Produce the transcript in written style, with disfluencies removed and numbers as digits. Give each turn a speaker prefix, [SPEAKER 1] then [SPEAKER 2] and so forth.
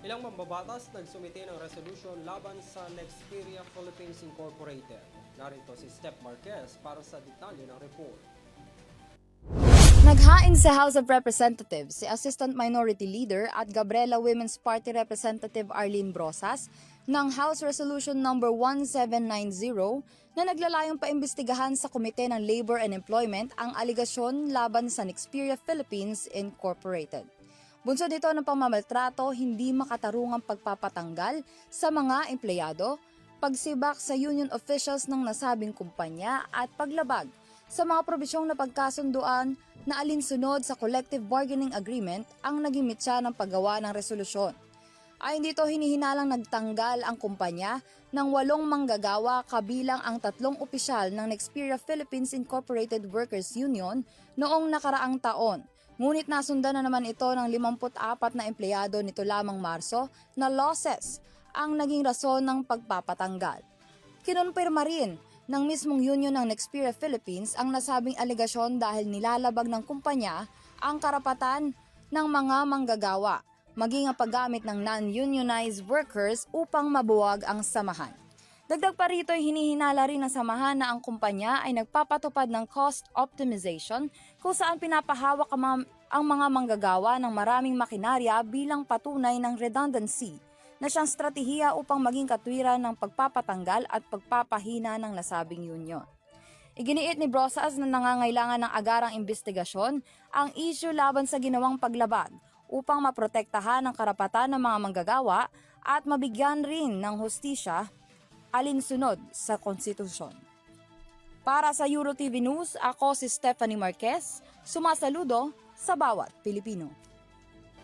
[SPEAKER 1] Ilang mambabatas nagsumite ng resolusyon laban sa Nexperia Philippines Incorporated. Narito si Steph Marquez para sa detalye ng report.
[SPEAKER 2] Naghain sa House of Representatives si Assistant Minority Leader at Gabriela Women's Party Representative Arlene Brosas ng House Resolution No. 1790 na naglalayong paimbestigahan sa Komite ng Labor and Employment ang aligasyon laban sa Nexperia Philippines Incorporated. Bunsod nito ng pamamaltrato, hindi makatarungang pagpapatanggal sa mga empleyado, pagsibak sa union officials ng nasabing kumpanya at paglabag sa mga probisyong na pagkasunduan na alinsunod sa collective bargaining agreement ang naging mitya ng paggawa ng resolusyon. Ayon dito, hinihinalang nagtanggal ang kumpanya ng 8 manggagawa kabilang ang 3 opisyal ng Nexperia Philippines Incorporated Workers Union noong nakaraang taon. Ngunit nasundan na naman ito ng 54 na empleyado nito lamang Marso na losses ang naging rason ng pagpapatanggal. Kinumpirma rin ng mismong union ng Nexperia Philippines ang nasabing alegasyon dahil nilalabag ng kumpanya ang karapatan ng mga manggagawa, maging ang paggamit ng non-unionized workers upang mabuwag ang samahan. Dagdag pa rito ay hinihinala rin ng samahan na ang kumpanya ay nagpapatupad ng cost optimization kung saan pinapahawak ang mga manggagawa ng maraming makinarya bilang patunay ng redundancy na siyang stratehiya upang maging katwiran ng pagpapatanggal at pagpapahina ng nasabing union. Iginiit ni Brosas na nangangailangan ng agarang investigasyon ang issue laban sa ginawang paglabag upang maprotektahan ang karapatan ng mga manggagawa at mabigyan rin ng hustisya alinsunod sa konstitusyon. Para sa EuroTV News, ako si Stephanie Marquez, sumasaludo sa bawat Pilipino.